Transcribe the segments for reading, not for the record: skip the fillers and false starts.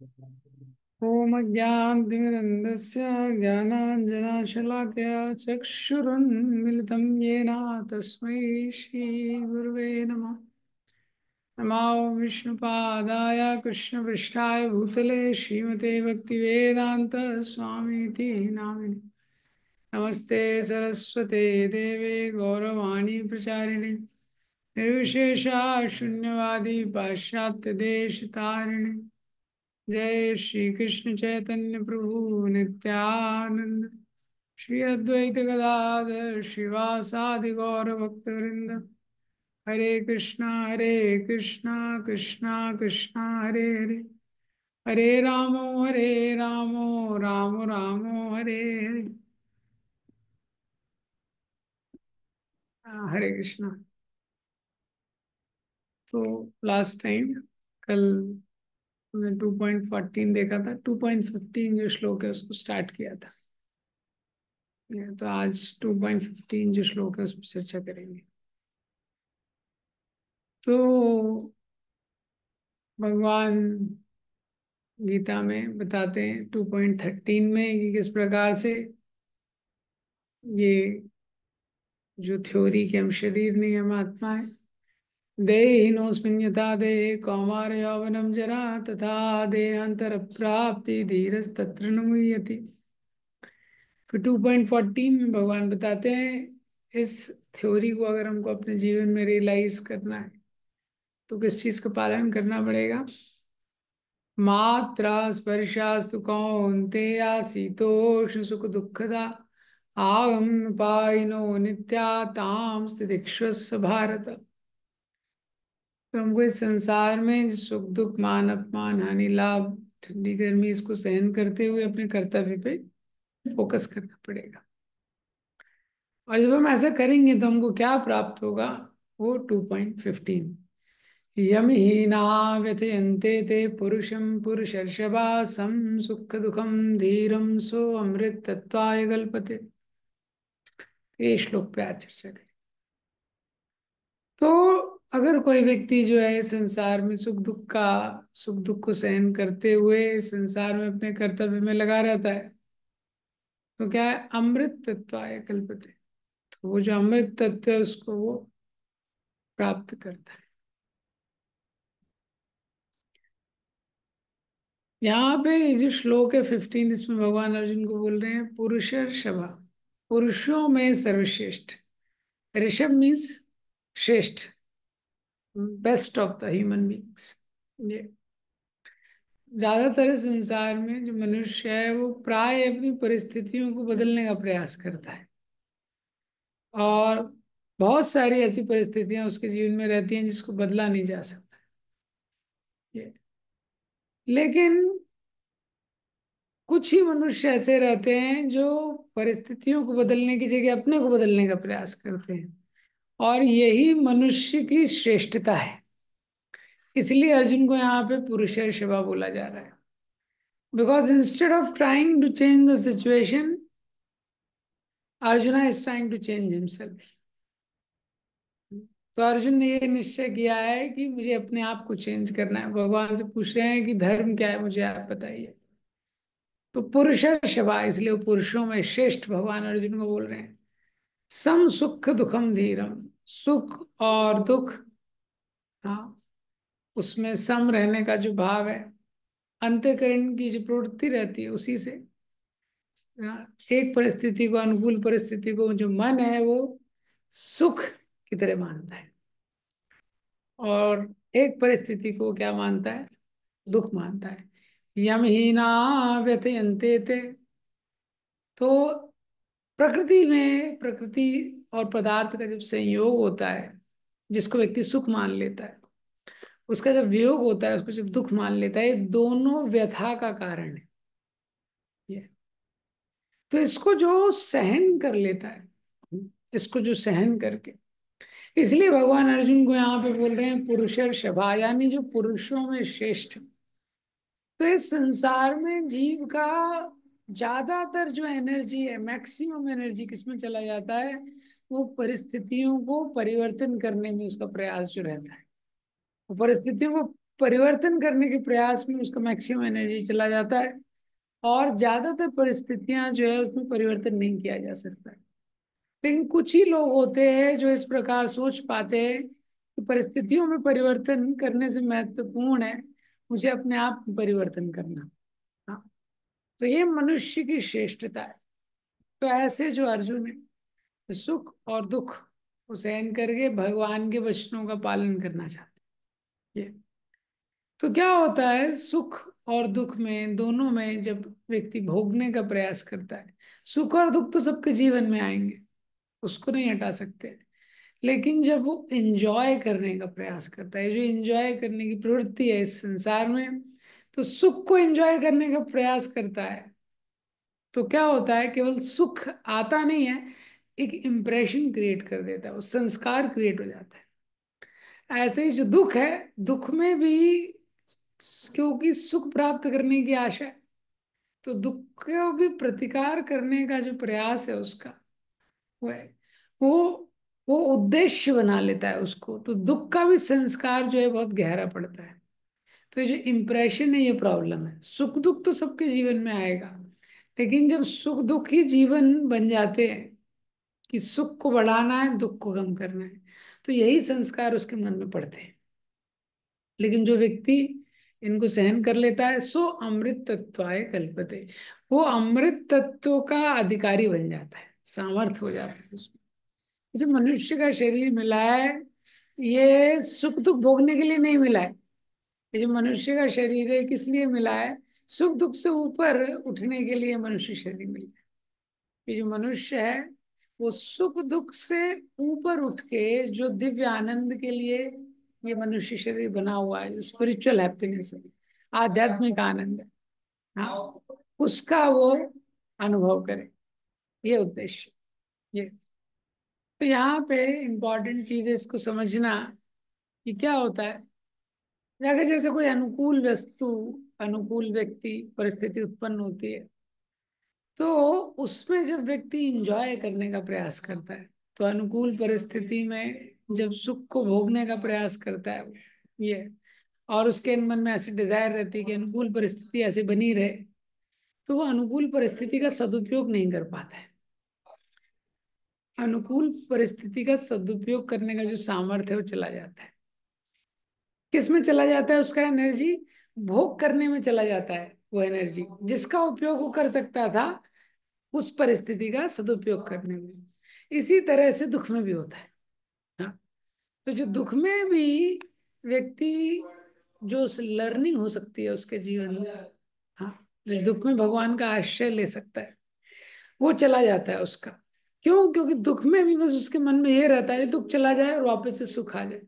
ॐ अज्ञानतिमिरन्धस्य ज्ञानाञ्जनशलाकया चक्षुरुन्मिलितं येन तस्मै श्रीगुरुवे नमः। नमो विष्णुपादाय कृष्णपृष्ठाय भूतले श्रीमते भक्तिवेदान्त स्वामीति नामिने। नमस्ते सरस्वते देवे गौरवाणी प्रचारिणे निर्विशेषा शून्यवादी पाश्चात्यदेशतारिणे। जय श्री कृष्ण चैतन्य प्रभु नित्यानंद श्री अद्वैत गदाधर शिवासादि गौर भक्तवृंद। हरे कृष्णा कृष्णा कृष्णा हरे हरे, हरे रामो राम रामो हरे हरे। हरे कृष्णा। तो लास्ट टाइम कल मैं 2.14 देखा था, 2.15 जो श्लोक है उसको स्टार्ट किया था। तो आज 2.15 जो श्लोक है उस पर चर्चा करेंगे। तो भगवान गीता में बताते हैं 2.13 में कि किस प्रकार से ये जो थ्योरी कि हम शरीर नहीं हम आत्मा है, देहिनोऽस्मिन् यथा देहे कौमार यौवनम जरा तथा देहांतर प्राप्ति धीरस्तत्र न मुह्यति। फिर 2.14 में भगवान बताते हैं इस थ्योरी को अगर हमको अपने जीवन में रियलाइज करना है तो किस चीज का पालन करना पड़ेगा। मात्रा स्पर्शास्तु कौन्तेय शीतोष्ण सुख दुःखदा आगम पाइनो नित्या ताम स्थितिक्षस्व भारत। तो हमको इस संसार में सुख दुख मान अपमान हानि लाभ ठंडी गर्मी इसको सहन करते हुए अपने कर्तव्य पे फोकस करना पड़ेगा। और जब हम ऐसा करेंगे तो हमको क्या प्राप्त होगा, वो 2.15 यम हीना व्यथयन्ते ते पुरुषं पुरुषर्षभा सम सुख दुखम धीरम सो अमृत तत्वाय कल्पते। ये श्लोक पे आज चर्चा करें। तो अगर कोई व्यक्ति जो है संसार में सुख दुख को सहन करते हुए संसार में अपने कर्तव्य में लगा रहता है तो क्या है, अमृत तत्वाय कल्पते। तो वो जो अमृत तत्व है उसको वो प्राप्त करता है। यहाँ पे जो श्लोक है 15, इसमें भगवान अर्जुन को बोल रहे हैं पुरुषर्षभा, पुरुषों में सर्वश्रेष्ठ। ऋषभ मीन्स श्रेष्ठ, best of the human beings. ये ज्यादातर इस संसार में जो मनुष्य है वो प्राय अपनी परिस्थितियों को बदलने का प्रयास करता है और बहुत सारी ऐसी परिस्थितियां उसके जीवन में रहती हैं जिसको बदला नहीं जा सकता। ये लेकिन कुछ ही मनुष्य ऐसे रहते हैं जो परिस्थितियों को बदलने की जगह अपने को बदलने का प्रयास करते हैं और यही मनुष्य की श्रेष्ठता है। इसलिए अर्जुन को यहाँ पे पुरुषर्षभा बोला जा रहा है, because instead of trying to change the situation Arjuna is trying to change himself. तो अर्जुन ने ये निश्चय किया है कि मुझे अपने आप को चेंज करना है। भगवान से पूछ रहे हैं कि धर्म क्या है, मुझे आप बताइए। तो पुरुषर्षभा, इसलिए वो पुरुषों में श्रेष्ठ भगवान अर्जुन को बोल रहे हैं। सम सुख दुखम धीरम, सुख और दुख, हाँ, उसमें सम रहने का जो भाव है, अंतःकरण की जो प्रवृत्ति रहती है उसी से, एक परिस्थिति को, अनुकूल परिस्थिति को जो मन है वो सुख की तरह मानता है और एक परिस्थिति को क्या मानता है, दुख मानता है। यम हीना व्यथयन्ते ते। तो प्रकृति और पदार्थ का जब संयोग होता है, जिसको व्यक्ति सुख मान लेता है, उसका जब वियोग होता है, उसको जब दुख मान लेता है, ये दोनों व्यथा का कारण है। ये तो इसको जो सहन कर लेता है, इसको जो सहन करके, इसलिए भगवान अर्जुन को यहाँ पे बोल रहे हैं पुरुषर्षभा, यानी जो पुरुषों में श्रेष्ठ। तो इस संसार में जीव का ज्यादातर जो एनर्जी है, मैक्सिमम एनर्जी किसमें चला जाता है, वो परिस्थितियों को परिवर्तन करने में उसका प्रयास जो रहता है। वो परिस्थितियों को परिवर्तन करने के प्रयास में उसका मैक्सिमम एनर्जी चला जाता है, और ज्यादातर परिस्थितियां जो है उसमें परिवर्तन नहीं किया जा सकता है। लेकिन कुछ ही लोग होते हैं जो इस प्रकार सोच पाते हैं कि परिस्थितियों में परिवर्तन करने से महत्वपूर्ण है मुझे अपने आप में परिवर्तन करना। हाँ, तो ये मनुष्य की श्रेष्ठता है। तो ऐसे जो अर्जुन है, सुख और दुख को सहन करके भगवान के वचनों का पालन करना चाहते हैं। ये तो क्या होता है, सुख और दुख में, दोनों में जब व्यक्ति भोगने का प्रयास करता है, सुख और दुख तो सबके जीवन में आएंगे, उसको नहीं हटा सकते। लेकिन जब वो एंजॉय करने का प्रयास करता है, जो एंजॉय करने की प्रवृत्ति है इस संसार में, तो सुख को एंजॉय करने का प्रयास करता है, तो क्या होता है, केवल सुख आता नहीं है, एक इम्प्रेशन क्रिएट कर देता है, वो संस्कार क्रिएट हो जाता है। ऐसे ही जो दुख है, दुख में भी क्योंकि सुख प्राप्त करने की आशा है, तो दुख को भी प्रतिकार करने का जो प्रयास है उसका, वो है, वो वो उद्देश्य बना लेता है उसको, तो दुख का भी संस्कार जो है बहुत गहरा पड़ता है। तो ये जो इम्प्रेशन है, ये प्रॉब्लम है। सुख दुख तो सबके जीवन में आएगा, लेकिन जब सुख दुख ही जीवन बन जाते हैं कि सुख को बढ़ाना है, दुख को कम करना है, तो यही संस्कार उसके मन में पड़ते हैं। लेकिन जो व्यक्ति इनको सहन कर लेता है, सो अमृत तत्वाय कल्पते, वो अमृत तत्व का अधिकारी बन जाता है, सामर्थ हो जाता है उसमें। जो मनुष्य का शरीर मिला है, ये सुख दुख भोगने के लिए नहीं मिला है। ये जो मनुष्य का शरीर है, किस लिए मिला है, सुख दुख से ऊपर उठने के लिए मनुष्य शरीर मिला है। ये जो मनुष्य है, वो सुख दुख से ऊपर उठ के जो दिव्य आनंद के लिए ये मनुष्य शरीर बना हुआ है, जो स्पिरिचुअल हैप्पीनेस है, आध्यात्मिक आनंद है, हाँ, उसका वो अनुभव करे, ये उद्देश्य। ये तो यहाँ पे इम्पोर्टेंट चीज है इसको समझना कि क्या होता है, अगर जैसे कोई अनुकूल वस्तु, अनुकूल व्यक्ति, परिस्थिति उत्पन्न होती है, तो उसमें जब व्यक्ति इंजॉय करने का प्रयास करता है, तो अनुकूल परिस्थिति में जब सुख को भोगने का प्रयास करता है वो, ये, और उसके मन में ऐसी डिजायर रहती है कि अनुकूल परिस्थिति ऐसे बनी रहे, तो वो अनुकूल परिस्थिति का सदुपयोग नहीं कर पाता है। अनुकूल परिस्थिति का सदुपयोग करने का जो सामर्थ्य है वो चला जाता है। किस में चला जाता है उसका एनर्जी, भोग करने में चला जाता है वो एनर्जी, जिसका उपयोग वो कर सकता था उस परिस्थिति का सदुपयोग करने में। इसी तरह से दुख में भी होता है। हाँ, तो जो दुख में भी व्यक्ति, जो लर्निंग हो सकती है उसके जीवन में, हाँ, जो दुख में भगवान का आश्रय ले सकता है, वो चला जाता है उसका। क्यों? क्योंकि दुख में भी बस उसके मन में ये रहता है दुख चला जाए और वापस से सुख आ जाए।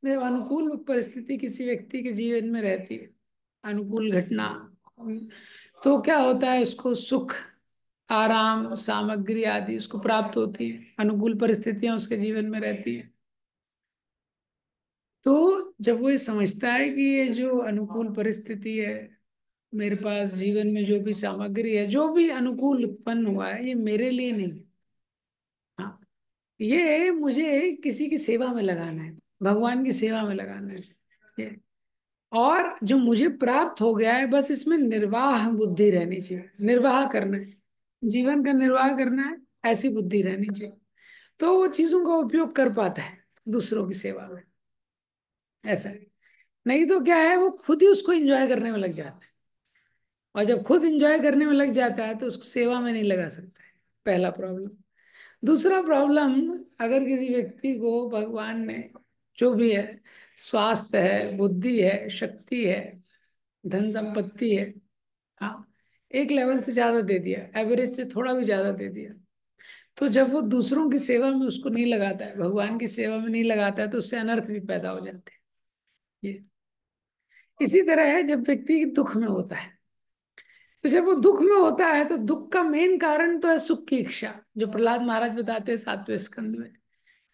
जब अनुकूल परिस्थिति किसी व्यक्ति के जीवन में रहती है, अनुकूल घटना, तो क्या होता है, उसको सुख, आराम, सामग्री आदि उसको प्राप्त होती है, अनुकूल परिस्थितियां उसके जीवन में रहती है। तो जब वो ये समझता है कि ये जो अनुकूल परिस्थिति है, मेरे पास जीवन में जो भी सामग्री है, जो भी अनुकूल उत्पन्न हुआ है, ये मेरे लिए नहीं है, हाँ, ये मुझे किसी की सेवा में लगाना है, भगवान की सेवा में लगाना है, ये, और जो मुझे प्राप्त हो गया है, बस इसमें निर्वाह बुद्धि रहनी चाहिए, निर्वाह करना है, जीवन का निर्वाह करना है, ऐसी बुद्धि रहनी चाहिए, तो वो चीजों का उपयोग कर पाता है दूसरों की सेवा में। ऐसा है, नहीं तो क्या है, वो खुद ही उसको एंजॉय करने में लग जाता है, और जब खुद एंजॉय करने में लग जाता है तो उसको सेवा में नहीं लगा सकता है, पहला प्रॉब्लम। दूसरा प्रॉब्लम, अगर किसी व्यक्ति को भगवान ने जो भी है, स्वास्थ्य है, बुद्धि है, शक्ति है, धन संपत्ति है, हाँ, एक लेवल से ज्यादा दे दिया, एवरेज से थोड़ा भी ज्यादा दे दिया, तो जब वो दूसरों की सेवा में उसको नहीं लगाता है, भगवान की सेवा में नहीं लगाता है, तो उससे अनर्थ भी पैदा हो जाते हैं। ये इसी तरह है जब व्यक्ति दुख में होता है, तो जब वो दुख में होता है, तो दुख का मेन कारण तो है सुख की इच्छा, जो प्रहलाद महाराज बताते हैं 7वें स्कंद में,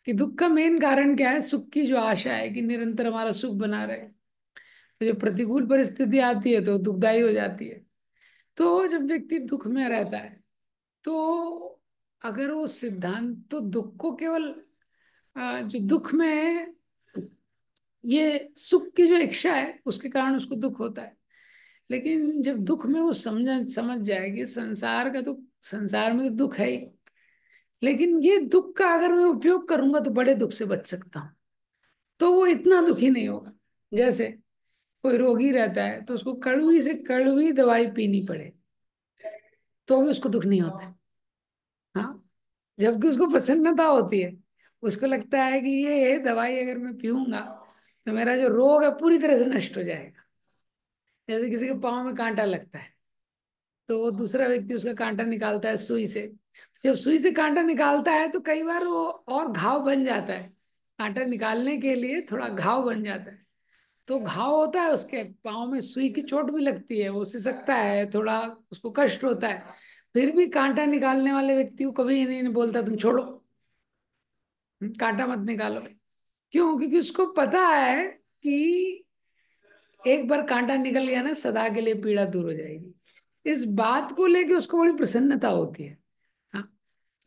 कि दुख का मेन कारण क्या है, सुख की जो आशा है कि निरंतर हमारा सुख बना रहे। तो जब प्रतिकूल परिस्थिति आती है तो दुखदाई हो जाती है। तो जब व्यक्ति दुख में रहता है, तो अगर वो सिद्धांत, तो दुख को केवल जो दुख में ये सुख की जो इच्छा है उसके कारण उसको दुख होता है। लेकिन जब दुख में वो समझ जाएगी संसार का, तो संसार में तो दुख है ही, लेकिन ये दुख का अगर मैं उपयोग करूंगा तो बड़े दुख से बच सकता हूँ, तो वो इतना दुखी नहीं होगा। जैसे कोई रोगी रहता है तो उसको कड़वी से कड़वी दवाई पीनी पड़े तो भी उसको दुख नहीं होता। हाँ, जबकि उसको प्रसन्नता होती है। उसको लगता है कि ये दवाई अगर मैं पीऊंगा तो मेरा जो रोग है पूरी तरह से नष्ट हो जाएगा। जैसे किसी के पाँव में कांटा लगता है तो वो दूसरा व्यक्ति उसका कांटा निकालता है सुई से। जब सुई से कांटा निकालता है तो कई बार वो और घाव बन जाता है, कांटा निकालने के लिए थोड़ा घाव बन जाता है। तो घाव होता है, उसके पाँव में सुई की चोट भी लगती है, वो सिसकता है, थोड़ा उसको कष्ट होता है। फिर भी कांटा निकालने वाले व्यक्ति को कभी ये नहीं बोलता तुम छोड़ो, कांटा मत निकालो। क्यों? क्योंकि उसको पता है कि एक बार कांटा निकल गया ना, सदा के लिए पीड़ा दूर हो जाएगी। इस बात को लेके उसको बड़ी प्रसन्नता होती है। हाँ,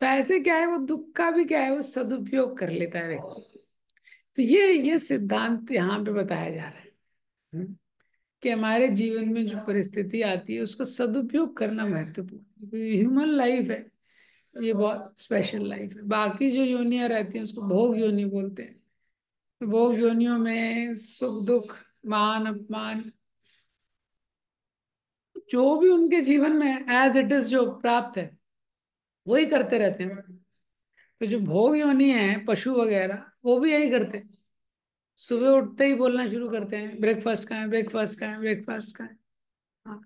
तो ऐसे क्या है, वो दुख का भी क्या है, वो सदुपयोग कर लेता है व्यक्ति। तो ये सिद्धांत यहाँ पे बताया जा रहा है। हम्म, कि हमारे जीवन में जो परिस्थिति आती है उसका सदुपयोग करना महत्वपूर्ण है। ह्यूमन लाइफ है, ये बहुत स्पेशल लाइफ है। बाकी जो योनियां रहती हैं उसको भोग योनि बोलते हैं। तो भोग योनियों में सुख दुख, मान अपमान, जो भी उनके जीवन में एज इट इज जो प्राप्त है वही करते रहते हैं। तो जो भोग योनि है पशु वगैरह, वो भी यही करते हैं। सुबह उठते ही बोलना शुरू करते हैं ब्रेकफास्ट कहाँ है, ब्रेकफास्ट कहाँ है, ब्रेकफास्ट कहाँ है। हाँ,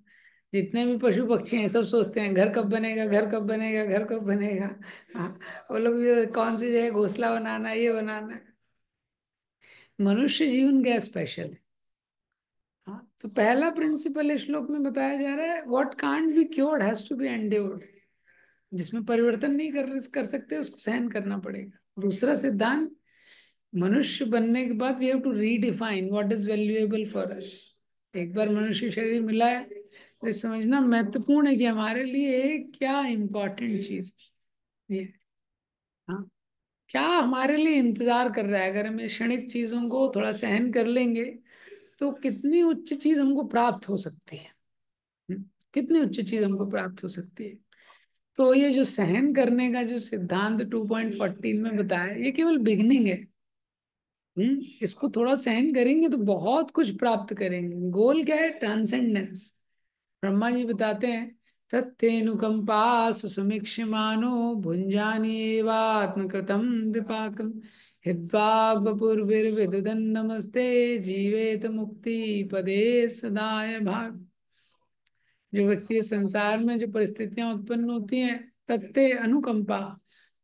जितने भी पशु पक्षी हैं सब सोचते हैं घर कब बनेगा, घर कब बनेगा, घर कब बनेगा। हाँ, वो लोग ये कौन सी जगह घोंसला बनाना है, ये बनाना है। मनुष्य जीवन क्या स्पेशल है। हाँ, तो पहला प्रिंसिपल इस श्लोक में बताया जा रहा है, what can't be cured has to be endured. जिसमें परिवर्तन नहीं कर सकते उसको सहन करना पड़ेगा। दूसरा सिद्धांत, मनुष्य बनने के बाद we have to redefine what is valuable for us. एक बार मनुष्य शरीर मिला है तो ये समझना महत्वपूर्ण है कि हमारे लिए क्या इम्पोर्टेंट चीज है ये। हाँ, क्या हमारे लिए इंतजार कर रहा है। अगर हम ये क्षणिक चीजों को थोड़ा सहन कर लेंगे तो कितनी उच्च चीज हमको प्राप्त हो सकती है। हम्म, कितनी उच्च चीज हमको प्राप्त हो सकती है। तो ये जो सहन करने का जो सिद्धांत 2.14 में बताया है, ये केवल बिगनिंग है। इसको थोड़ा सहन करेंगे तो बहुत कुछ प्राप्त करेंगे। गोल क्या है? ट्रांसेंडेंस। ब्रह्मा जी बताते हैं, तत्तेनुकंपा सुसमीक्ष्यमानो भुंजानि एवात्मकृतं विपाकम हित्वाग वपुर्विर्विदधन् नमस्ते जीवेत मुक्ति पदे सदाय भाग। जो व्यक्ति इस संसार में जो परिस्थितियां उत्पन्न होती हैं, तत्ते अनुकंपा,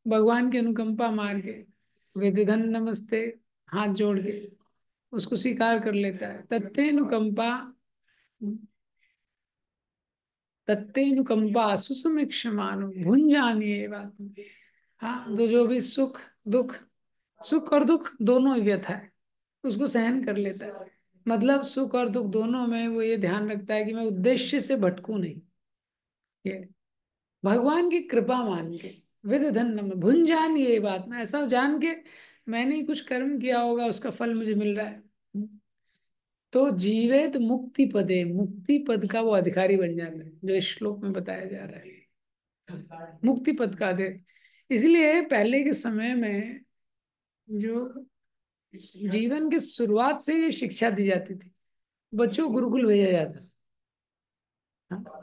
भगवान की अनुकंपा मार के, वेदधन नमस्ते, हाथ जोड़ के उसको स्वीकार कर लेता है। तत्ते अनुकंपा, तत्ते अनुकंपा सुसमीक्षमानो भुंजानी ये बात। हाँ, तो जो भी सुख दुख, सुख और दुख दोनों ही व्यथा है, उसको सहन कर लेता है। मतलब सुख और दुख दोनों में वो ये ध्यान रखता है कि मैं उद्देश्य से भटकू नहीं। ये भगवान की कृपा मान के, विद धन भुंजान, ये बात मैं ऐसा जान के मैंने ही कुछ कर्म किया होगा उसका फल मुझे मिल रहा है। तो जीवेत मुक्ति पदे, मुक्ति पद का वो अधिकारी बन जाता है जो इस श्लोक में बताया जा रहा है। मुक्ति पद का दे। इसलिए पहले के समय में जो जीवन की शुरुआत से ये शिक्षा दी जाती थी, बच्चों को गुरुकुल भेजा जाता था। हाँ?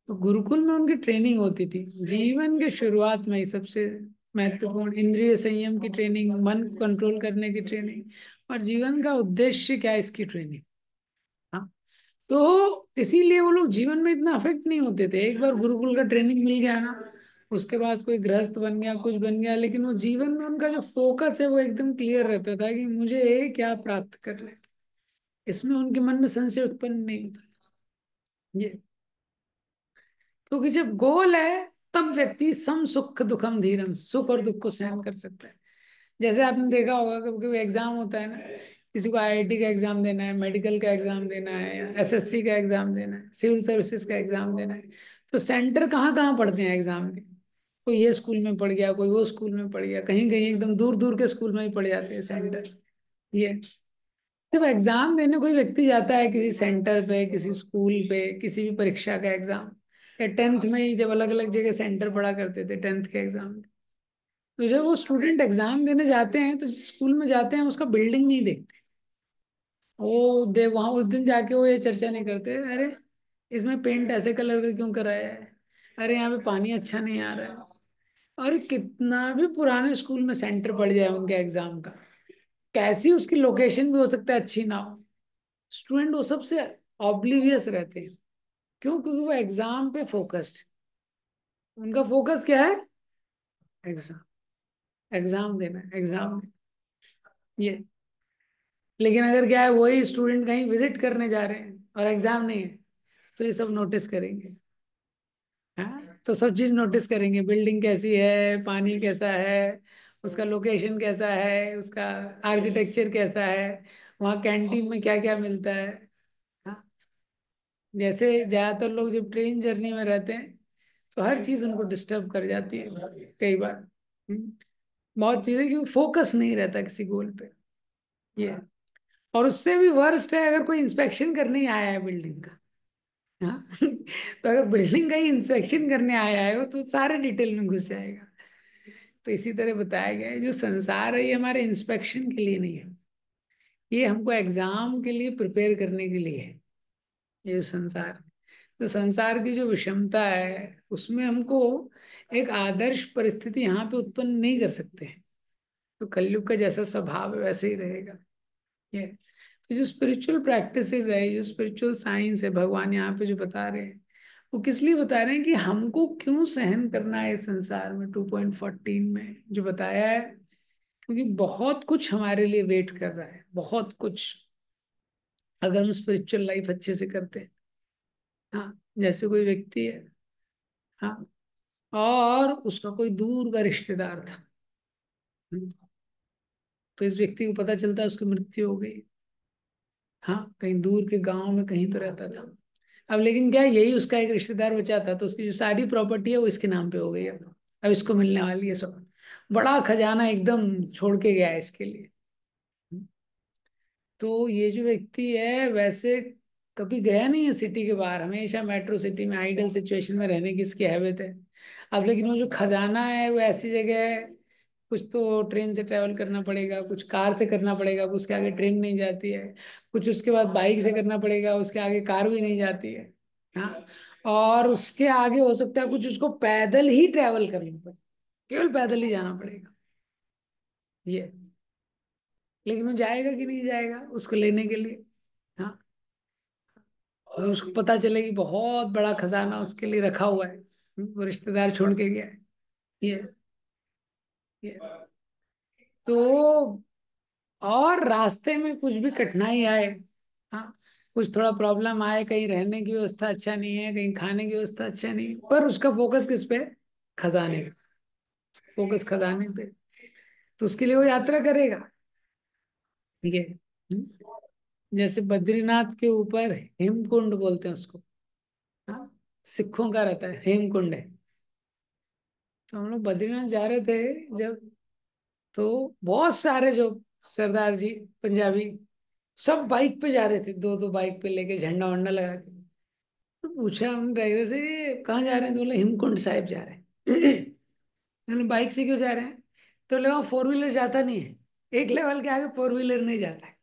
तो गुरुकुल में उनकी ट्रेनिंग होती थी जीवन के शुरुआत में ही। सबसे महत्वपूर्ण इंद्रिय संयम की ट्रेनिंग, मन को कंट्रोल करने की ट्रेनिंग, और जीवन का उद्देश्य क्या है इसकी ट्रेनिंग। हाँ, तो इसीलिए वो लोग जीवन में इतना अफेक्ट नहीं होते थे। एक बार गुरुकुल का ट्रेनिंग मिल गया ना, उसके बाद कोई गृहस्थ बन गया, कुछ बन गया, लेकिन वो जीवन में उनका जो फोकस है वो एकदम क्लियर रहता था कि मुझे क्या प्राप्त करना है। इसमें उनके मन में संशय उत्पन्न नहीं होता। ये क्योंकि जब गोल है तब व्यक्ति सम सुख दुखम धीरम, सुख और दुख को सहन कर सकता है। जैसे आपने देखा होगा कभी कभी एग्जाम होता है ना, किसी को आईआईटी का एग्जाम देना है, मेडिकल का एग्जाम देना है, या एसएससी का एग्जाम देना है, सिविल सर्विसेज का एग्जाम देना है। तो सेंटर कहाँ कहाँ पड़ते हैं एग्जाम के? कोई ये स्कूल में पड़ गया, कोई वो स्कूल में पड़ गया, कहीं कहीं एकदम दूर दूर के स्कूल में ही पड़ जाते हैं सेंटर। ये जब एग्जाम देने कोई व्यक्ति जाता है किसी सेंटर पे, किसी स्कूल पे, किसी भी परीक्षा का एग्जाम, या टेंथ में ही जब अलग अलग जगह सेंटर पड़ा करते थे टेंथ के एग्जाम, तो जब वो स्टूडेंट एग्जाम देने जाते हैं तो जिस स्कूल में जाते हैं उसका बिल्डिंग नहीं देखते। वो दे वहां उस दिन जाके वो ये चर्चा नहीं करते, अरे इसमें पेंट ऐसे कलर का क्यों कराया है, अरे यहाँ पे पानी अच्छा नहीं आ रहा है। और कितना भी पुराने स्कूल में सेंटर पड़ जाए उनके एग्जाम का, कैसी उसकी लोकेशन भी हो सकता है अच्छी ना हो, स्टूडेंट वो सबसे ऑब्लिवियस रहते हैं। क्यों? क्योंकि वो एग्जाम पे फोकस्ड, उनका फोकस क्या है? एग्जाम, एग्जाम देना, एग्जाम देना, ये। लेकिन अगर क्या है, वही स्टूडेंट कहीं विजिट करने जा रहे हैं और एग्जाम नहीं है, तो ये सब नोटिस करेंगे। हाँ, तो सब चीज नोटिस करेंगे, बिल्डिंग कैसी है, पानी कैसा है, उसका लोकेशन कैसा है, उसका आर्किटेक्चर कैसा है, वहाँ कैंटीन में क्या क्या मिलता है। हाँ, जैसे ज्यादातर लोग जब ट्रेन जर्नी में रहते हैं तो हर चीज उनको डिस्टर्ब कर जाती है कई बार। हम्म, बहुत चीजें, क्योंकि फोकस नहीं रहता किसी गोल पे, ये है। और उससे भी वर्स्ट है अगर कोई इंस्पेक्शन करने ही आया है बिल्डिंग का। हाँ तो अगर बिल्डिंग का ही इंस्पेक्शन करने आया है वो, तो सारे डिटेल में घुस जाएगा। तो इसी तरह बताया गया है, जो संसार है ये हमारे इंस्पेक्शन के लिए नहीं है, ये हमको एग्जाम के लिए प्रिपेयर करने के लिए है। ये जो संसार है, तो संसार की जो विषमता है उसमें हमको एक आदर्श परिस्थिति यहाँ पे उत्पन्न नहीं कर सकते हैं। तो कलयुग का जैसा स्वभाव है वैसे ही रहेगा ये। तो जो स्पिरिचुअल प्रैक्टिसेस है, जो स्पिरिचुअल साइंस है, भगवान यहाँ पे जो बता रहे हैं, वो किस लिए बता रहे हैं कि हमको क्यों सहन करना है इस संसार में। 2.14 में जो बताया है, क्योंकि बहुत कुछ हमारे लिए वेट कर रहा है, बहुत कुछ, अगर हम स्पिरिचुअल लाइफ अच्छे से करते हैं। हाँ, जैसे कोई व्यक्ति है, हाँ, और उसका कोई दूर का रिश्तेदार था। हम्म, तो इस व्यक्ति को पता चलता है उसकी मृत्यु हो गई। हाँ, कहीं दूर के गांव में कहीं तो रहता था। अब लेकिन क्या है, यही उसका एक रिश्तेदार बचा था, तो उसकी जो सारी प्रॉपर्टी है वो इसके नाम पे हो गई। अब इसको मिलने वाली है सब, बड़ा खजाना एकदम छोड़ के गया है इसके लिए। तो ये जो व्यक्ति है वैसे कभी गया नहीं है सिटी के बाहर, हमेशा मेट्रो सिटी में आइडल सिचुएशन में रहने की इसकी हैबिट है। अब लेकिन वो जो खजाना है वो ऐसी जगह है, कुछ तो ट्रेन से ट्रेवल करना पड़ेगा, कुछ कार से करना पड़ेगा, उसके आगे ट्रेन नहीं जाती है, कुछ उसके बाद बाइक से करना पड़ेगा, उसके आगे कार भी नहीं जाती है। हाँ, और उसके आगे हो सकता है कुछ उसको पैदल ही ट्रेवल करना पड़े, केवल पैदल ही जाना पड़ेगा ये। लेकिन वो जाएगा कि नहीं जाएगा उसको लेने के लिए? हाँ, और उसको पता चले कि बहुत बड़ा खजाना उसके लिए रखा हुआ है, वो रिश्तेदार छोड़ के गया है ये ये तो। और रास्ते में कुछ भी कठिनाई आए, हाँ, कुछ थोड़ा प्रॉब्लम आए, कहीं रहने की व्यवस्था अच्छा नहीं है, कहीं खाने की व्यवस्था अच्छा नहीं है, पर उसका फोकस किस पे? खजाने पे, फोकस खजाने पे। तो उसके लिए वो यात्रा करेगा, ठीक है। जैसे बद्रीनाथ के ऊपर हेमकुंड बोलते हैं उसको, हाँ, सिखों का रहता है, हेमकुंड है। तो हम लोग बद्रीनाथ जा रहे थे जब, तो बहुत सारे जो सरदार जी पंजाबी, सब बाइक पे जा रहे थे, दो दो बाइक पे लेके झंडा वंडा लगा के। तो पूछा हमने ड्राइवर से, "ये कहाँ जा रहे हैं?" तो बोले हेमकुंड साहिब जा रहे हैं। मैंने बाइक से क्यों जा रहे हैं? तो बोले वहाँ फोर व्हीलर जाता नहीं है, एक लेवल के आगे फोर व्हीलर नहीं जाता है,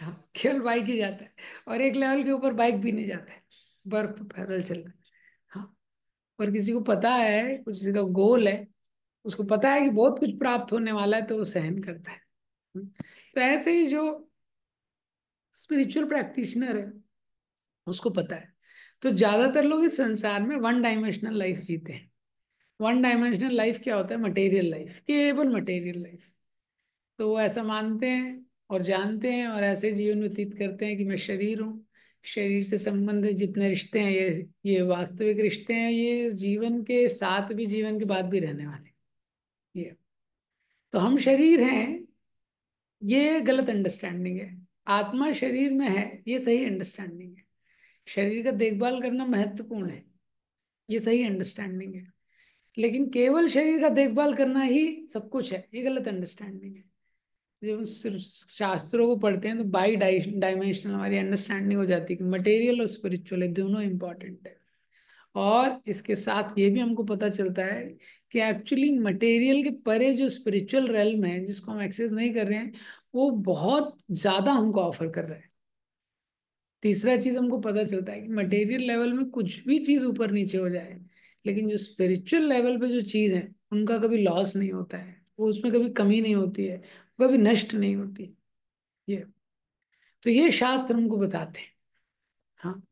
हाँ, केवल बाइक ही जाता है। और एक लेवल के ऊपर बाइक भी नहीं जाता है, बर्फ पे पैदल चलना। हाँ, और किसी को पता है, कुछ किसी का गोल है, उसको पता है कि बहुत कुछ प्राप्त होने वाला है, तो वो सहन करता है। तो ऐसे ही जो स्पिरिचुअल प्रैक्टिशनर है उसको पता है। तो ज्यादातर लोग इस संसार में वन डायमेंशनल लाइफ जीते हैं। वन डायमेंशनल लाइफ क्या होता है? मटेरियल लाइफ, केवल मटेरियल लाइफ। तो वो ऐसा मानते हैं और जानते हैं और ऐसे जीवन व्यतीत करते हैं कि मैं शरीर हूँ, शरीर से संबंधित जितने रिश्ते हैं ये वास्तविक रिश्ते हैं, ये जीवन के साथ भी, जीवन के बाद भी रहने वाले, ये। तो हम शरीर हैं, ये गलत अंडरस्टैंडिंग है। आत्मा शरीर में है, ये सही अंडरस्टैंडिंग है। शरीर का देखभाल करना महत्वपूर्ण है, ये सही अंडरस्टैंडिंग है। लेकिन केवल शरीर का देखभाल करना ही सब कुछ है, ये गलत अंडरस्टैंडिंग है। जब हम सिर्फ शास्त्रों को पढ़ते हैं तो बाई डायमेंशनल हमारी अंडरस्टैंडिंग हो जाती है कि मटेरियल और स्पिरिचुअल है, दोनों इंपॉर्टेंट है। और इसके साथ ये भी हमको पता चलता है कि एक्चुअली मटेरियल के परे जो स्पिरिचुअल रेल्म है जिसको हम एक्सेस नहीं कर रहे हैं, वो बहुत ज्यादा हमको ऑफर कर रहा है। तीसरा चीज हमको पता चलता है कि मटेरियल लेवल में कुछ भी चीज ऊपर नीचे हो जाए, लेकिन जो स्पिरिचुअल लेवल पे जो चीज है उनका कभी लॉस नहीं होता है, वो उसमें कभी कमी नहीं होती है, वो कभी नष्ट नहीं होती है। ये तो ये शास्त्र हमको बताते हैं। हाँ,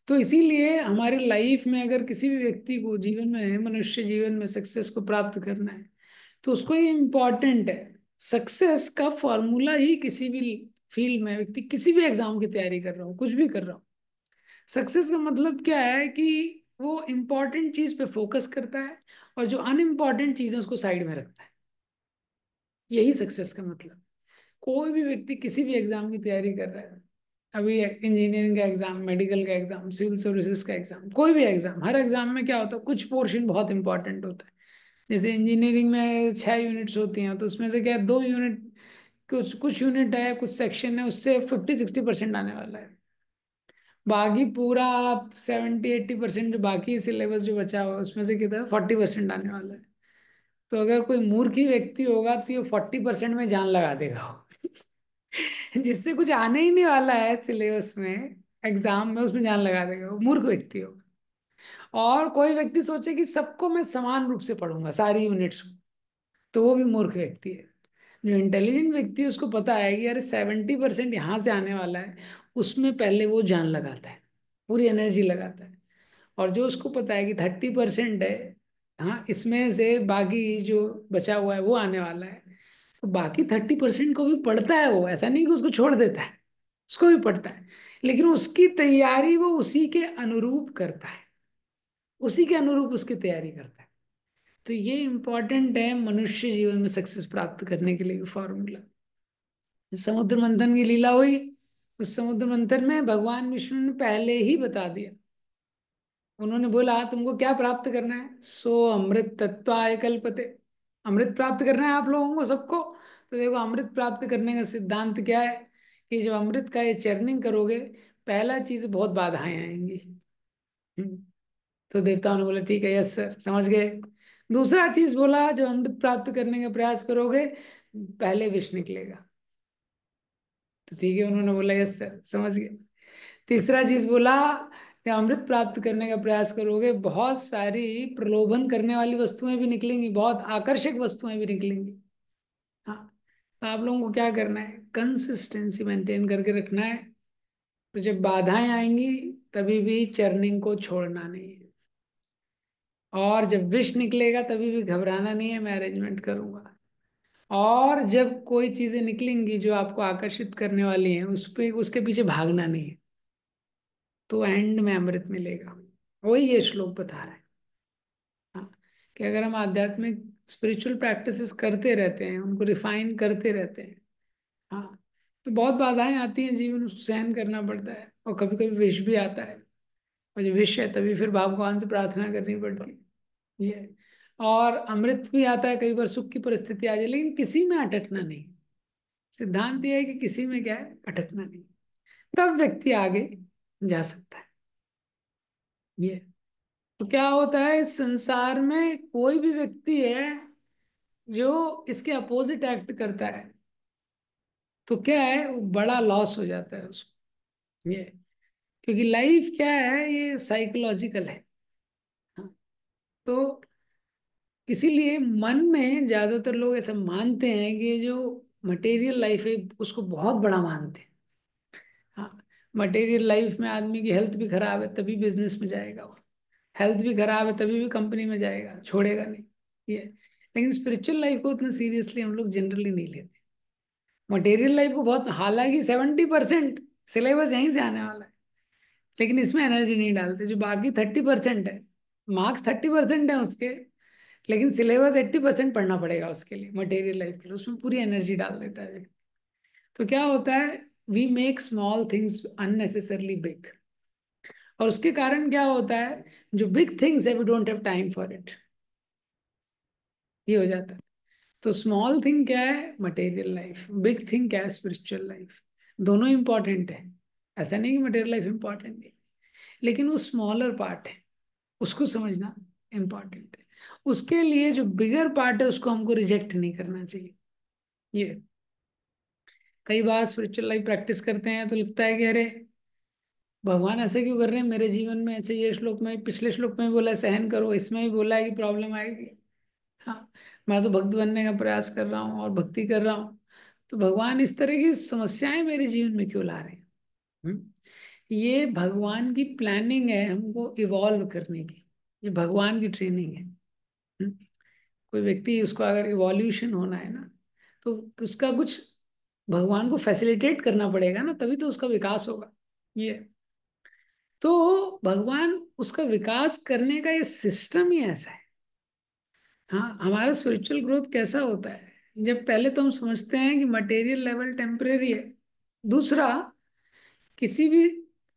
तो इसीलिए हमारे लाइफ में अगर किसी भी व्यक्ति को जीवन में, मनुष्य जीवन में सक्सेस को प्राप्त करना है, तो उसको ये इम्पोर्टेंट है। सक्सेस का फॉर्मूला ही किसी भी फील्ड में व्यक्ति किसी भी एग्जाम की तैयारी कर रहा हो, कुछ भी कर रहा हो, सक्सेस का मतलब क्या है कि वो इम्पोर्टेंट चीज पे फोकस करता है और जो अनइम्पोर्टेंट चीज है उसको साइड में रखता है। यही सक्सेस का मतलब। कोई भी व्यक्ति किसी भी एग्जाम की तैयारी कर रहा है, अभी इंजीनियरिंग का एग्जाम, मेडिकल का एग्जाम, सिविल सर्विसेज का एग्जाम, कोई भी एग्जाम, हर एग्जाम में क्या होता है, कुछ पोर्शन बहुत इंपॉर्टेंट होता है। जैसे इंजीनियरिंग में 6 यूनिट्स होती हैं, तो उसमें से क्या है, 2 यूनिट, कुछ कुछ यूनिट है, कुछ सेक्शन है, उससे 50-60% आने वाला है। बाकी पूरा 70-80% जो बाकी सिलेबस जो बचा हुआ है उसमें से कितना 40% आने वाला है। तो अगर कोई मूर्ख ही व्यक्ति होगा तो ये 40% में जान लगा देगा जिससे कुछ आने ही नहीं वाला है सिलेबस में, एग्जाम में, उसमें जान लगा देगा, वो मूर्ख व्यक्ति होगा। और कोई व्यक्ति सोचे कि सबको मैं समान रूप से पढ़ूंगा सारी यूनिट्स को, तो वो भी मूर्ख व्यक्ति है। जो इंटेलिजेंट व्यक्ति है उसको पता है कि यार 70% यहाँ से आने वाला है, उसमें पहले वो जान लगाता है, पूरी एनर्जी लगाता है। और जो उसको पता है कि 30% है, हाँ, इसमें से बाकी जो बचा हुआ है वो आने वाला है, तो बाकी 30% को भी पढ़ता है वो, ऐसा नहीं कि उसको छोड़ देता है, उसको भी पढ़ता है, लेकिन उसकी तैयारी वो उसी के अनुरूप करता है, उसी के अनुरूप उसकी तैयारी करता है। तो ये इंपॉर्टेंट है मनुष्य जीवन में सक्सेस प्राप्त करने के लिए फॉर्मूला। समुद्र मंथन की लीला हुई, उस समुद्र मंथन में भगवान विष्णु ने पहले ही बता दिया। उन्होंने बोला तुमको क्या प्राप्त करना है, सो अमृत तत्वाय कल्पते, अमृत प्राप्त करना है आप लोगों को सबको। तो देखो अमृत प्राप्त करने का सिद्धांत क्या है, कि जब अमृत का ये चर्निंग करोगे, पहला चीज बहुत बाधाएं आएंगी। हम्म, तो देवताओं ने बोला ठीक है, यस सर, समझ गए। दूसरा चीज बोला, जब अमृत प्राप्त करने का प्रयास करोगे, पहले विष निकलेगा। तो ठीक है, उन्होंने बोला यस सर, समझ गए। तीसरा चीज बोला, जब अमृत प्राप्त करने का प्रयास करोगे, बहुत सारी प्रलोभन करने वाली वस्तुएं भी निकलेंगी, बहुत आकर्षक वस्तुएं भी निकलेंगी। हाँ, तो आप लोगों को क्या करना है, कंसिस्टेंसी मेंटेन करके रखना है। तो जब बाधाएं आएंगी तभी भी चर्निंग को छोड़ना नहीं है। और जब विष निकलेगा तभी भी घबराना नहीं है, मैं अरेंजमेंट करूंगा। और जब कोई चीजें निकलेंगी जो आपको आकर्षित करने वाली हैं, उस पे उसके पीछे भागना नहीं है, तो एंड में अमृत मिलेगा। वही ये श्लोक बता रहा है। हाँ, कि अगर हम आध्यात्मिक स्पिरिचुअल प्रैक्टिसेस करते रहते हैं, उनको रिफाइन करते रहते हैं, हाँ, तो बहुत बाधाएं आती हैं जीवन, उसको सहन करना पड़ता है, और कभी कभी विष भी आता है। और जब विष है तभी फिर भगवान से प्रार्थना करनी पड़ती है। ये, और अमृत भी आता है कई बार, सुख की परिस्थिति आ जाए, लेकिन किसी में अटकना नहीं। सिद्धांत यह है कि किसी में क्या है, अटकना नहीं, तब व्यक्ति आगे जा सकता है। ये, तो क्या होता है इस संसार में, कोई भी व्यक्ति है जो इसके अपोजिट एक्ट करता है, तो क्या है, वो बड़ा लॉस हो जाता है उसको। ये, क्योंकि लाइफ क्या है, ये साइकोलॉजिकल है। हाँ, तो इसीलिए मन में ज्यादातर लोग ऐसा मानते हैं कि ये जो मटेरियल लाइफ है उसको बहुत बड़ा मानते हैं। हाँ, मटेरियल लाइफ में आदमी की हेल्थ भी खराब है तभी बिजनेस में जाएगा वो, हेल्थ भी खराब है तभी भी कंपनी में जाएगा, छोड़ेगा नहीं। ये, लेकिन स्पिरिचुअल लाइफ को उतना सीरियसली हम लोग जनरली नहीं लेते। मटेरियल लाइफ को बहुत, हालांकि 70% सिलेबस यहीं से आने वाला है, लेकिन इसमें एनर्जी नहीं डालते। जो बाकी 30% है, मार्क्स 30% है उसके, लेकिन सिलेबस 80% पढ़ना पड़ेगा उसके लिए, मटेरियल लाइफ के लिए, उसमें पूरी एनर्जी डाल देता है। तो क्या होता है, we make small things unnecessarily big, और उसके कारण क्या होता है, जो बिग थिंग्स है we don't have time for it, ये हो जाता है। तो स्मॉल थिंग क्या है? Material life. बिग थिंग क्या है? Spiritual life. दोनों इंपॉर्टेंट है, ऐसा नहीं कि मटेरियल लाइफ इंपॉर्टेंट नहीं, लेकिन वो स्मॉलर पार्ट है, उसको समझना इंपॉर्टेंट है। उसके लिए जो बिगर पार्ट है उसको हमको रिजेक्ट नहीं करना चाहिए। ये कई बार स्पिरिचुअल लाइफ प्रैक्टिस करते हैं तो लगता है कि अरे भगवान ऐसे क्यों कर रहे हैं मेरे जीवन में? अच्छा, ये श्लोक में, पिछले श्लोक में भी बोला है सहन करो, इसमें भी बोला है कि प्रॉब्लम आएगी। हाँ, मैं तो भक्त बनने का प्रयास कर रहा हूँ और भक्ति कर रहा हूँ, तो भगवान इस तरह की समस्याएं मेरे जीवन में क्यों ला रहे हैं? ये भगवान की प्लानिंग है हमको इवॉल्व करने की, ये भगवान की ट्रेनिंग है। हम्म? कोई व्यक्ति, उसको अगर इवोल्यूशन होना है ना, तो उसका कुछ भगवान को फैसिलिटेट करना पड़ेगा ना, तभी तो उसका विकास होगा। ये तो भगवान उसका विकास करने का ये सिस्टम ही ऐसा है। हाँ, हमारा स्पिरिचुअल ग्रोथ कैसा होता है? जब पहले तो हम समझते हैं कि मटेरियल लेवल टेम्परेरी है। दूसरा, किसी भी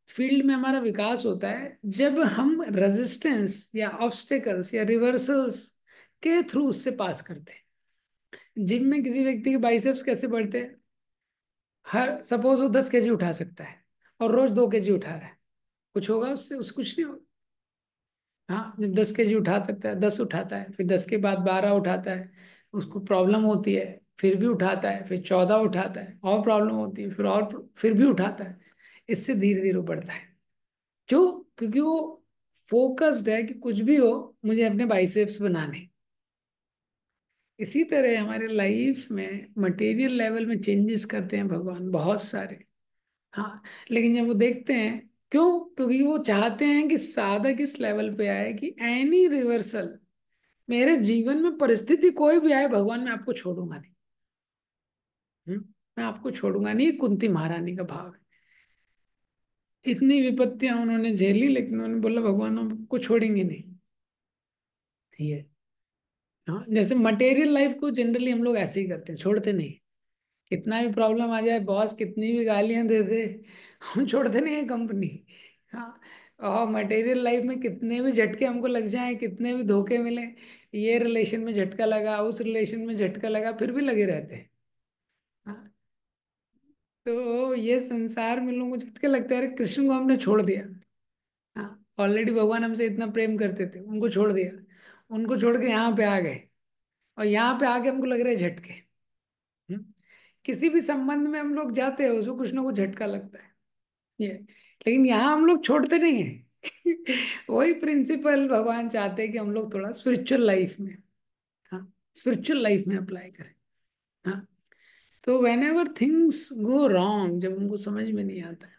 फील्ड में हमारा विकास होता है जब हम रेजिस्टेंस या ऑब्स्टेकल्स या रिवर्सल्स के थ्रू उससे पास करते हैं। जिम में किसी व्यक्ति के बाइसेप्स कैसे बढ़ते हैं? हर सपोज वो 10 kg उठा सकता है और रोज 2 kg उठा रहा है, कुछ होगा उससे? उस कुछ नहीं होगा। हाँ, जब 10 kg उठा सकता है, 10 उठाता है, फिर 10 के बाद 12 उठाता है, उसको प्रॉब्लम होती है, फिर भी उठाता है, फिर 14 उठाता है, और प्रॉब्लम होती है, फिर और, फिर भी उठाता है। इससे धीरे धीरे बढ़ता है। क्यों? क्योंकि वो फोकस्ड है कि कुछ भी हो, मुझे अपने बाइसेप्स बनाने। इसी तरह हमारे लाइफ में मटेरियल लेवल में चेंजेस करते हैं भगवान बहुत सारे। हाँ, लेकिन जब वो देखते हैं, क्यों? क्योंकि वो चाहते हैं कि साधक इस लेवल पे आए कि एनी रिवर्सल, मेरे जीवन में परिस्थिति कोई भी आए, भगवान मैं आपको छोड़ूंगा नहीं। मैं आपको छोड़ूंगा नहीं, ये कुंती महारानी का भाव है। इतनी विपत्तियां उन्होंने झेली, लेकिन उन्होंने बोला भगवान हम आपको छोड़ेंगे नहीं। ये, हाँ, जैसे मटेरियल लाइफ को जनरली हम लोग ऐसे ही करते हैं, छोड़ते नहीं। कितना भी प्रॉब्लम आ जाए, बॉस कितनी भी गालियां दे दे, हम छोड़ते नहीं है कंपनी। हाँ, और मटेरियल लाइफ में कितने भी झटके हमको लग जाए, कितने भी धोखे मिले, ये रिलेशन में झटका लगा, उस रिलेशन में झटका लगा, फिर भी लगे रहते हैं। हाँ, तो ये संसार में लोगों को झटके लगते हैं, अरे कृष्ण को हमने छोड़ दिया। हाँ, ऑलरेडी भगवान हमसे इतना प्रेम करते थे, उनको छोड़ दिया, उनको छोड़ के यहाँ पे आ गए, और यहाँ पे आके हमको लग रहे हैं झटके। हम्म? किसी भी संबंध में हम लोग जाते हैं, उसको कुछ ना कुछ झटका लगता है। ये, लेकिन यहाँ हम लोग छोड़ते नहीं है। वही प्रिंसिपल भगवान चाहते हैं कि हम लोग थोड़ा स्पिरिचुअल लाइफ में, हाँ, स्पिरिचुअल लाइफ में अप्लाई करें। हाँ, तो when ever things go wrong, जब हमको समझ में नहीं आता है,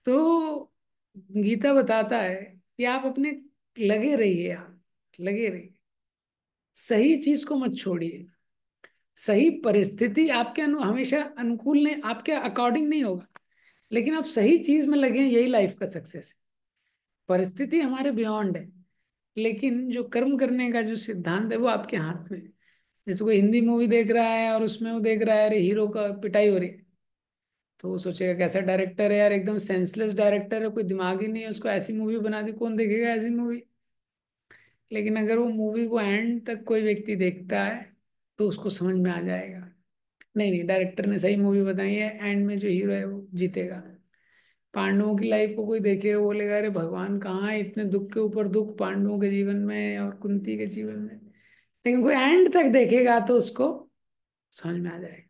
तो गीता बताता है कि आप अपने लगे रहिए, आप लगे रहिए, सही चीज को मत छोड़िए। सही परिस्थिति आपके हमेशा अनुकूल नहीं, आपके अकॉर्डिंग नहीं होगा, लेकिन आप सही चीज में लगे हैं, यही लाइफ का सक्सेस है। परिस्थिति हमारे बियॉन्ड है, लेकिन जो कर्म करने का जो सिद्धांत है वो आपके हाथ में है। जैसे कोई हिंदी मूवी देख रहा है और उसमें वो देख रहा है अरे हीरो का पिटाई हो रही है, तो वो सोचेगा कैसा डायरेक्टर है यार, एकदम सेंसलेस डायरेक्टर है, कोई दिमाग ही नहीं है, उसको ऐसी मूवी बना दी, कौन देखेगा ऐसी मूवी? लेकिन अगर वो मूवी को एंड तक कोई व्यक्ति देखता है तो उसको समझ में आ जाएगा, नहीं नहीं, डायरेक्टर ने सही मूवी बताई है, एंड में जो हीरो है वो जीतेगा। पांडवों की लाइफ को कोई देखेगा, बोलेगा अरे भगवान कहाँ है, इतने दुख के ऊपर दुख पांडवों के जीवन में और कुंती के जीवन में। लेकिन कोई एंड तक देखेगा तो उसको समझ में आ जाएगा।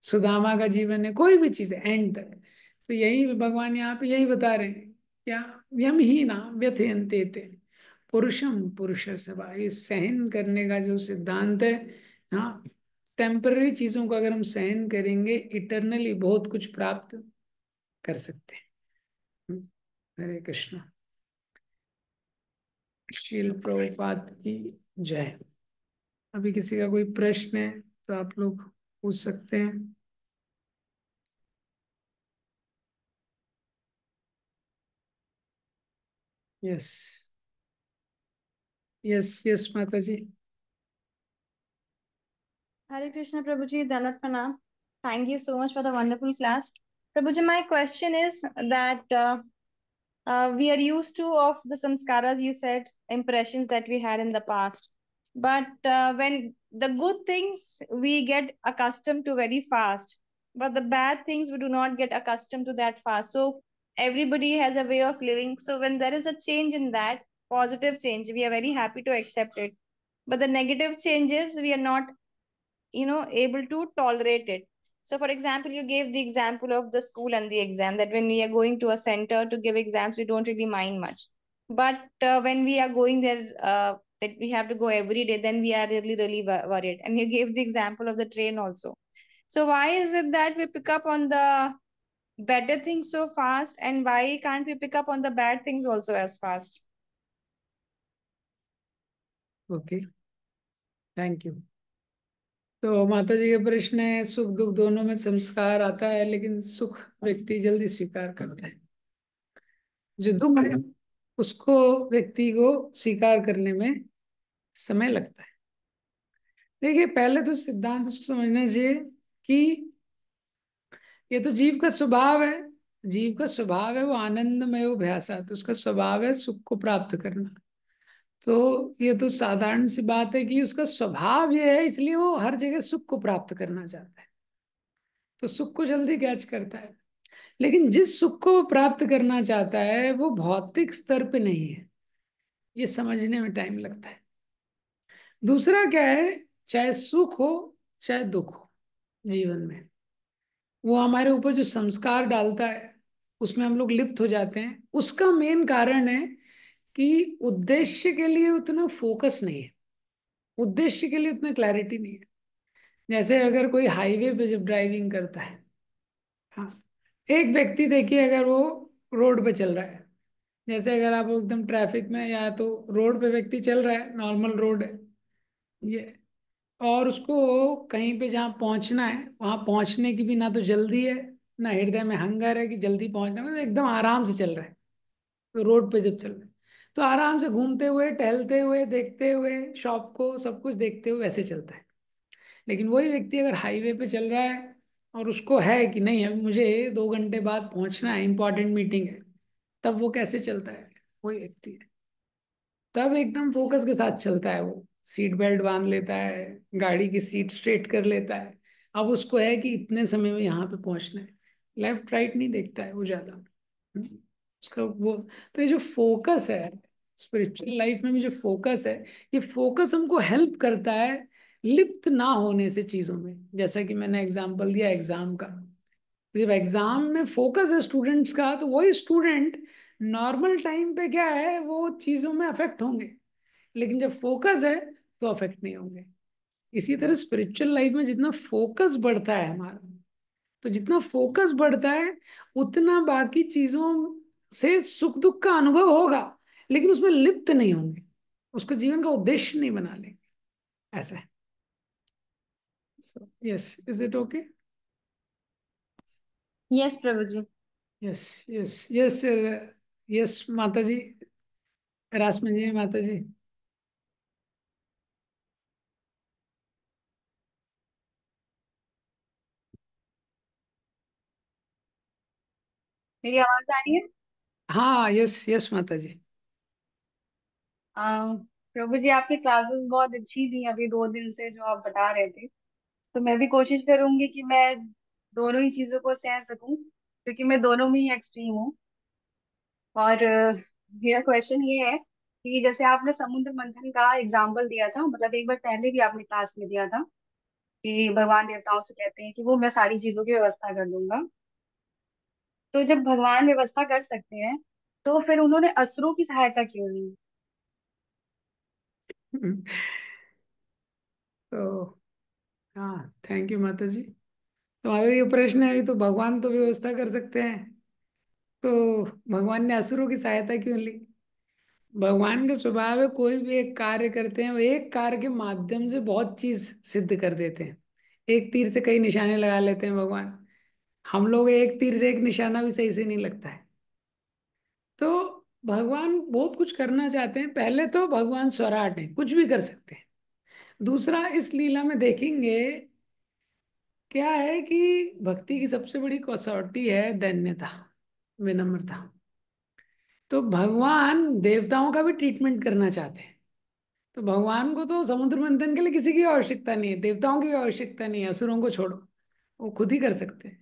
सुदामा का जीवन है, कोई भी चीज है, एंड तक। तो यही भगवान यहाँ पे यही बता रहे हैं क्या? यम ही ना व्यथयन्ते ते पुरुषम पुरुषर सभा, ये सहन करने का जो सिद्धांत है। हाँ, टेम्पररी चीजों को अगर हम सहन करेंगे, इटरनली बहुत कुछ प्राप्त कर सकते हैं। हरे कृष्णा। शील प्रभुपाद की जय। अभी किसी का कोई प्रश्न है तो आप लोग पूछ सकते हैं। यस, यस, यस माता जी। Hare Krishna, Prabhuji, Danat Pranam. Thank you so much for the wonderful class. Prabhuji, my question is that we are used to of the sanskaras, you said, impressions that we had in the past. But when the good things we get accustomed to very fast, but the bad things we do not get accustomed to that fast. So everybody has a way of living. So when there is a change in that, positive change, we are very happy to accept it. But the negative changes, we are not, able to tolerate it. So for example, you gave the example of the school and the exam, that when we are going to a center to give exams, we don't really mind much. But when we are going there, that we have to go every day, then we are really really worried. And you gave the example of the train also. So why is it that we pick up on the better things so fast, and why can't we pick up on the bad things also as fast? Okay, thank you. तो माता जी का प्रश्न है, सुख दुख दोनों में संस्कार आता है, लेकिन सुख व्यक्ति जल्दी स्वीकार करता है। जो दुख है उसको व्यक्ति को स्वीकार करने में समय लगता है। देखिए, पहले तो सिद्धांत उसको समझना चाहिए कि ये तो जीव का स्वभाव है। जीव का स्वभाव है वो आनंदमय अभ्यासा, तो उसका स्वभाव है सुख को प्राप्त करना। तो ये तो साधारण सी बात है कि उसका स्वभाव ये है, इसलिए वो हर जगह सुख को प्राप्त करना चाहता है, तो सुख को जल्दी कैच करता है। लेकिन जिस सुख को वो प्राप्त करना चाहता है वो भौतिक स्तर पे नहीं है, ये समझने में टाइम लगता है। दूसरा क्या है, चाहे सुख हो चाहे दुख हो जीवन में, वो हमारे ऊपर जो संस्कार डालता है उसमें हम लोग लिप्त हो जाते हैं। उसका मेन कारण है कि उद्देश्य के लिए उतना फोकस नहीं है, उद्देश्य के लिए उतना क्लैरिटी नहीं है। जैसे अगर कोई हाईवे पे जब ड्राइविंग करता है, हाँ, एक व्यक्ति देखिए अगर वो रोड पे चल रहा है, जैसे अगर आप एकदम ट्रैफिक में, या तो रोड पे व्यक्ति चल रहा है, नॉर्मल रोड है ये, और उसको कहीं पे जहाँ पहुंचना है वहां पहुंचने की भी ना तो जल्दी है ना हृदय में हंगर है कि जल्दी पहुंचना है, मतलब एकदम आराम से चल रहा है। तो रोड पे जब चल रहा है तो आराम से घूमते हुए, टहलते हुए, देखते हुए, शॉप को सब कुछ देखते हुए वैसे चलता है। लेकिन वही व्यक्ति अगर हाईवे पे चल रहा है और उसको है कि नहीं अब मुझे 2 घंटे बाद पहुंचना है, इंपॉर्टेंट मीटिंग है, तब वो कैसे चलता है? वही व्यक्ति है, तब एकदम फोकस के साथ चलता है। वो सीट बेल्ट बांध लेता है, गाड़ी की सीट स्ट्रेट कर लेता है। अब उसको है कि इतने समय में यहाँ पे पहुंचना है, लेफ्ट राइट नहीं देखता है वो ज्यादा। उसका वो, तो ये जो फोकस है स्पिरिचुअल लाइफ में भी, जो फोकस है, ये फोकस हमको हेल्प करता है लिप्त ना होने से चीजों में। जैसा कि मैंने एग्जांपल दिया एग्जाम का, तो जब एग्जाम में फोकस है स्टूडेंट्स का, तो वही स्टूडेंट नॉर्मल टाइम पे क्या है वो चीजों में अफेक्ट होंगे, लेकिन जब फोकस है तो अफेक्ट नहीं होंगे। इसी तरह स्पिरिचुअल लाइफ में जितना फोकस बढ़ता है हमारा, तो जितना फोकस बढ़ता है उतना बाकी चीजों से सुख दुख का अनुभव होगा, लेकिन उसमें लिप्त नहीं होंगे, उसको जीवन का उद्देश्य नहीं बना लेंगे। ऐसा है। Yes, is it okay? Yes, Prabhuji. Yes, yes, yes sir, yes माता जी, रासमंजरी माता जी। मेरी आवाज आ रही है? हाँ, यस यस माता जी। प्रभु जी, आपकी क्लासेस बहुत अच्छी थी अभी 2 दिन से जो आप बता रहे थे। तो मैं भी कोशिश करूंगी कि मैं दोनों ही चीजों को सह सकूं, क्योंकि मैं दोनों में ही एक्सट्रीम हूँ। और मेरा क्वेश्चन ये है कि जैसे आपने समुद्र मंथन का एग्जाम्पल दिया था, मतलब एक बार पहले भी आपने क्लास में दिया था कि भगवान देवताओं से कहते हैं कि वो मैं सारी चीजों की व्यवस्था कर दूंगा। तो जब भगवान व्यवस्था कर सकते हैं, तो फिर उन्होंने असुरों की सहायता क्यों ली? तो हाँ, थैंक यू माता जी। तुम्हारा ये प्रश्न है, तो भगवान तो व्यवस्था कर सकते हैं, तो भगवान ने असुरों की सहायता क्यों ली? भगवान का स्वभाव है कोई भी एक कार्य करते हैं वो एक कार्य के माध्यम से बहुत चीज सिद्ध कर देते हैं। एक तीर से कई निशाने लगा लेते हैं भगवान। हम लोग एक तीर से एक निशाना भी सही से नहीं लगता है। तो भगवान बहुत कुछ करना चाहते हैं। पहले तो भगवान स्वराट हैं, कुछ भी कर सकते हैं। दूसरा, इस लीला में देखेंगे क्या है कि भक्ति की सबसे बड़ी कसौटी है दैन्यता, विनम्रता। तो भगवान देवताओं का भी ट्रीटमेंट करना चाहते हैं, तो भगवान को तो समुद्र मंथन के लिए किसी की आवश्यकता नहीं है, देवताओं की आवश्यकता नहीं है, असुरों को छोड़ो, वो खुद ही कर सकते हैं।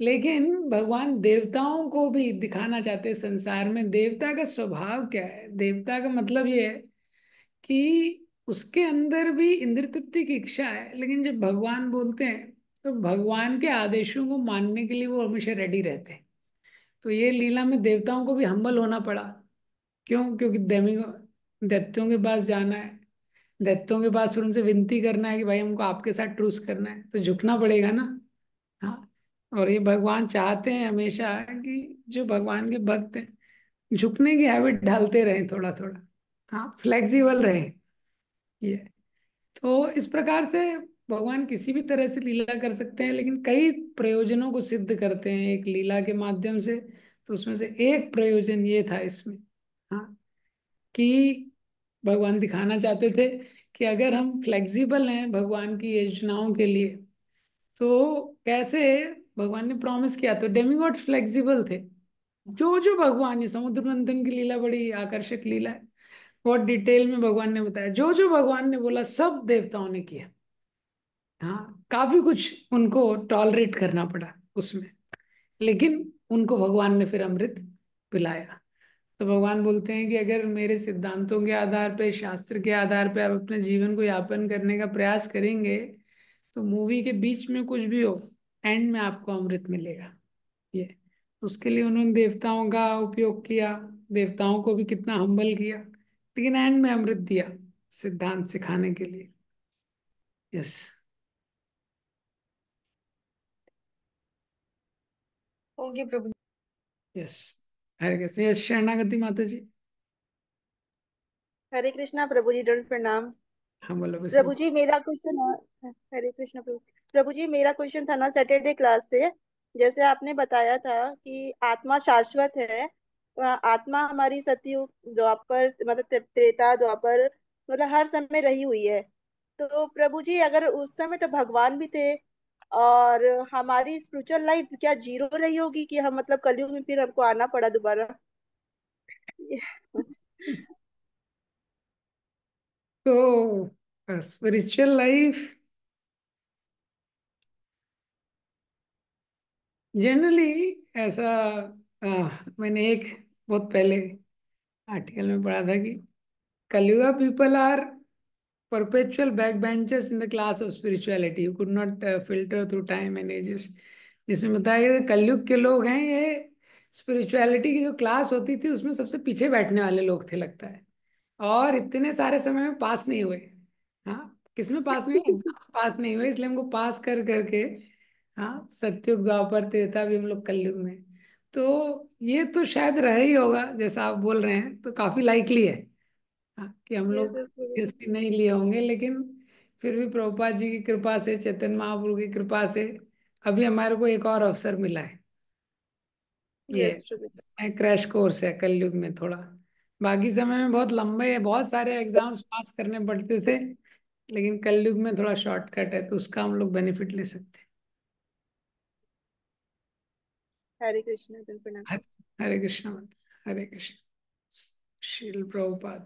लेकिन भगवान देवताओं को भी दिखाना चाहते हैं संसार में देवता का स्वभाव क्या है। देवता का मतलब ये है कि उसके अंदर भी इंद्र तृप्ति की इच्छा है, लेकिन जब भगवान बोलते हैं तो भगवान के आदेशों को मानने के लिए वो हमेशा रेडी रहते हैं। तो ये लीला में देवताओं को भी हम्बल होना पड़ा। क्यों? क्योंकि दैत्यों के पास जाना है, दैत्यों के पास फिर उनसे विनती करना है कि भाई हमको आपके साथ ट्रूस करना है, तो झुकना पड़ेगा ना। हाँ। और ये भगवान चाहते हैं हमेशा कि जो भगवान के भक्त हैं झुकने की हैबिट ढालते रहें थोड़ा थोड़ा। हाँ, फ्लेक्सिबल रहें। ये तो इस प्रकार से भगवान किसी भी तरह से लीला कर सकते हैं, लेकिन कई प्रयोजनों को सिद्ध करते हैं एक लीला के माध्यम से। तो उसमें से एक प्रयोजन ये था इसमें, हाँ, कि भगवान दिखाना चाहते थे कि अगर हम फ्लेक्सिबल हैं भगवान की योजनाओं के लिए तो कैसे। भगवान ने प्रॉमिस किया, तो डेमिगॉड्स फ्लेक्सिबल थे। जो जो भगवान, ये समुद्र मंथन की लीला बड़ी आकर्षक लीला है, बहुत डिटेल में भगवान ने बताया। जो जो भगवान ने बोला सब देवताओं ने किया। हाँ, काफी कुछ उनको टॉलरेट करना पड़ा उसमें, लेकिन उनको भगवान ने फिर अमृत पिलाया। तो भगवान बोलते हैं कि अगर मेरे सिद्धांतों के आधार पे, शास्त्र के आधार पे आप अपने जीवन को यापन करने का प्रयास करेंगे तो मूवी के बीच में कुछ भी हो, एंड में आपको अमृत मिलेगा। ये उसके लिए उन्होंने देवताओं का उपयोग किया, देवताओं को भी कितना हम्बल किया, लेकिन एंड में अमृत दिया सिद्धांत सिखाने के लिए। यस। ओके प्रभु। यस। हरे कृष्ण। यस, शरणागति माता जी। हरे कृष्णा प्रभु जी, दंड प्रणाम। हाँ बोलो प्रभु विशेष। जी मेरा क्वेश्चन, हरे कृष्णा प्रभु। प्रभु जी मेरा क्वेश्चन था ना सैटरडे क्लास से, जैसे आपने बताया था कि आत्मा शाश्वत है। आत्मा हमारी सतयुग द्वापर मतलब त्रेता द्वापर मतलब हर समय रही हुई है। तो प्रभु जी अगर उस समय तो भगवान भी थे, और हमारी स्पिरिचुअल लाइफ क्या जीरो रही होगी कि हम मतलब कलयुग में फिर हमको आना पड़ा दोबारा? तो स्पिरिचुअल लाइफ जनरली ऐसा, मैंने एक बहुत पहले आर्टिकल में पढ़ा था कि Kaliyuga people are perpetual backbenchers in the class of spirituality who could not filter through time and ages। जिसमें बताया गया कलयुग के लोग हैं ये, स्पिरिचुअलिटी की जो क्लास होती थी उसमें सबसे पीछे बैठने वाले लोग थे लगता है, और इतने सारे समय में पास नहीं हुए। हाँ, किसमें पास नहीं हुए? एग्जाम पास नहीं हुए, इसलिए हमको पास कर करके, हाँ, सतयुग द्वापर त्रेता भी हम लोग कलयुग में। तो ये तो शायद रहा ही होगा जैसा आप बोल रहे हैं, तो काफी लाइकली है, हाँ, कि हम लोग इसकी नहीं लिए होंगे। लेकिन फिर भी प्रभुपाद जी की कृपा से, चैतन्य महाप्रभु की कृपा से अभी हमारे को एक और अवसर मिला है। यस ये प्रभु। क्रैश कोर्स है कलयुग में थोड़ा। बाकी समय में बहुत लंबे बहुत सारे एग्जाम्स पास करने पड़ते थे, लेकिन कलयुग में थोड़ा शॉर्टकट है तो उसका हम लोग बेनिफिट ले सकते हरे कृष्णा, दंड प्रणाम। हैं। हरे कृष्ण। हरे कृष्ण। श्रील प्रभुपाद।